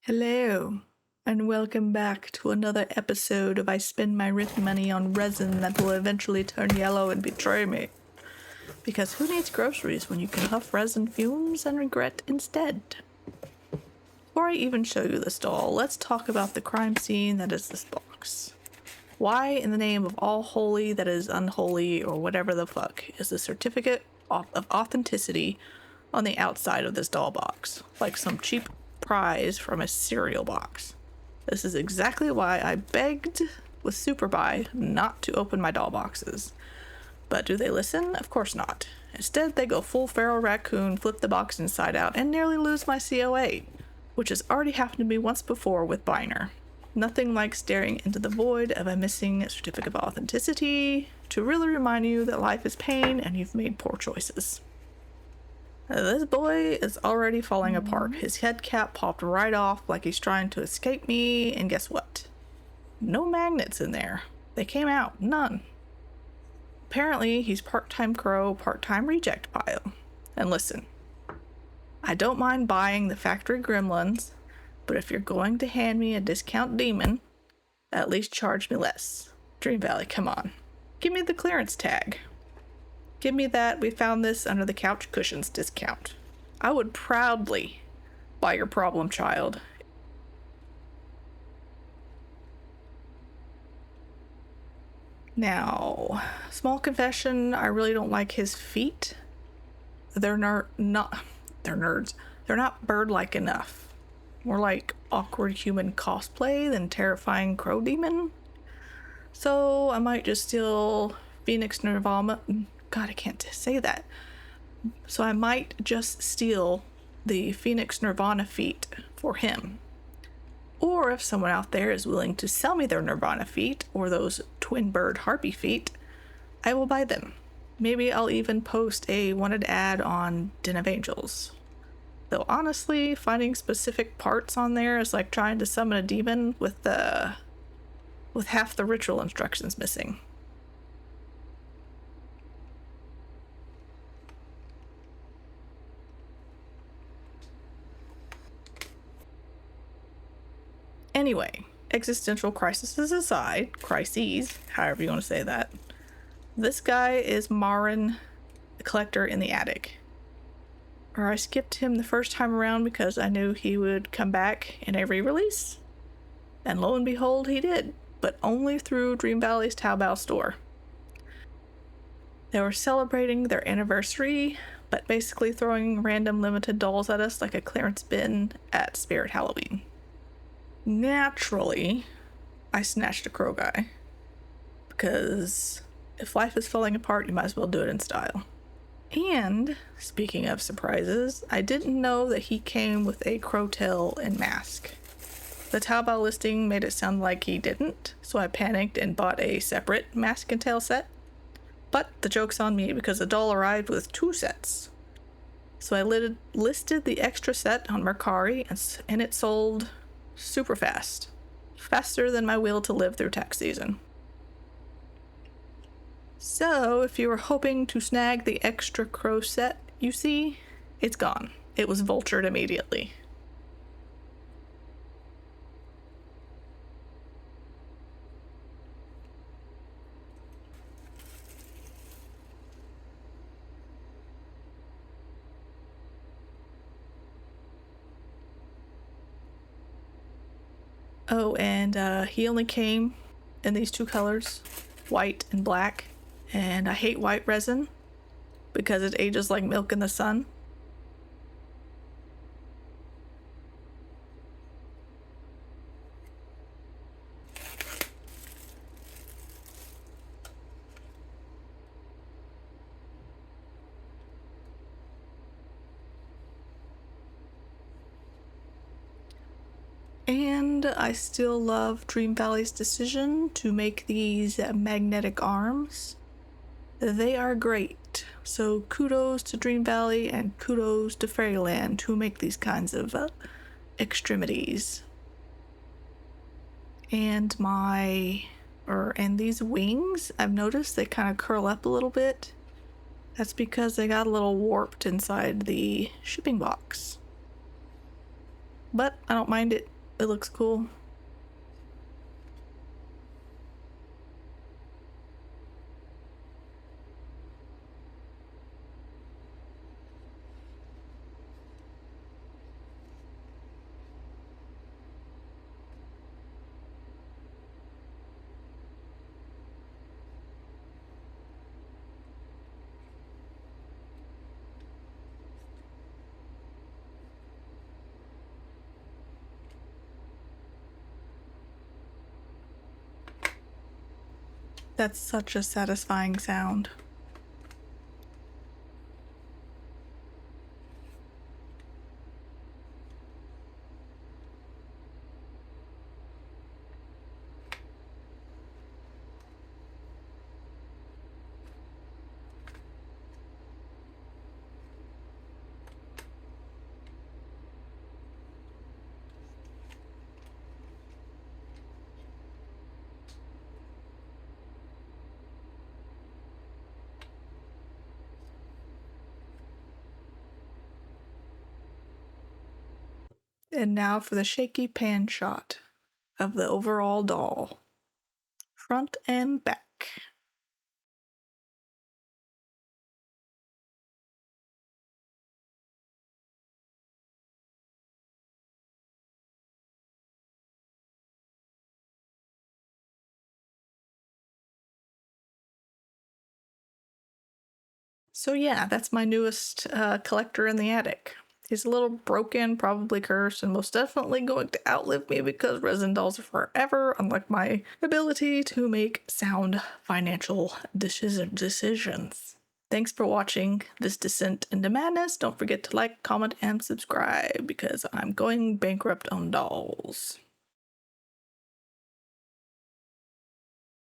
Hello, and welcome back to another episode of I Spend My Rent Money on Resin that will eventually turn yellow and betray me. Because who needs groceries when you can huff resin fumes and regret instead? Before I even show you this doll, let's talk about the crime scene that is this box. Why, in the name of all holy that is unholy, or whatever the fuck, is the certificate of authenticity on the outside of this doll box, like some cheap prize from a cereal box? This is exactly why I begged with Superbuy not to open my doll boxes. But do they listen? Of course not. Instead, they go full feral raccoon, flip the box inside out, and nearly lose my COA, which has already happened to me once before with Biner. Nothing like staring into the void of a missing certificate of authenticity to really remind you that life is pain and you've made poor choices. This boy is already falling apart. His head cap popped right off like he's trying to escape me, and guess what? No magnets in there. They came out. None. Apparently, he's part-time crow, part-time reject pile. And listen, I don't mind buying the factory gremlins, but if you're going to hand me a discount demon, at least charge me less. Dream Valley, come on. Give me the clearance tag. Give me that we found this under the couch cushions discount. I would proudly buy your problem child. Now, small confession, I really don't like his feet. They're nerds. They're not bird-like enough. More like awkward human cosplay than terrifying crow demon. So I might just steal Phoenix Nirvana. God, I can't say that. So I might just steal the Phoenix Nirvana feet for him. Or if someone out there is willing to sell me their Nirvana feet or those twin bird harpy feet, I will buy them. Maybe I'll even post a wanted ad on Den of Angels. Though honestly, finding specific parts on there is like trying to summon a demon with half the ritual instructions missing. Anyway, existential crises aside, crises, however you want to say that, this guy is Maurren, the collector in the attic. Or I skipped him the first time around because I knew he would come back in a re-release. And lo and behold, he did, but only through Dream Valley's Taobao store. They were celebrating their anniversary, but basically throwing random limited dolls at us like a clearance bin at Spirit Halloween. Naturally, I snatched a crow guy. Because if life is falling apart, you might as well do it in style. And, speaking of surprises, I didn't know that he came with a crow tail and mask. The Taobao listing made it sound like he didn't, so I panicked and bought a separate mask and tail set. But the joke's on me because the doll arrived with 2 sets. So I listed the extra set on Mercari, and it sold super fast. Faster than my will to live through tax season. So, if you were hoping to snag the extra crow set, you see, it's gone. It was vultured immediately. Oh, and he only came in these 2 colors, white and black. And I hate white resin because it ages like milk in the sun. And I still love Dream Valley's decision to make these magnetic arms. They are great. So kudos to Dream Valley and kudos to Fairyland who make these kinds of extremities. And these wings, I've noticed they kind of curl up a little bit. That's because they got a little warped inside the shipping box. but I don't mind it. It looks cool. That's such a satisfying sound. And now for the shaky pan shot of the overall doll, front and back. So yeah, that's my newest collector in the attic. He's a little broken, probably cursed, and most definitely going to outlive me because resin dolls are forever, unlike my ability to make sound financial decisions. Thanks for watching this descent into madness. Don't forget to like, comment, and subscribe because I'm going bankrupt on dolls.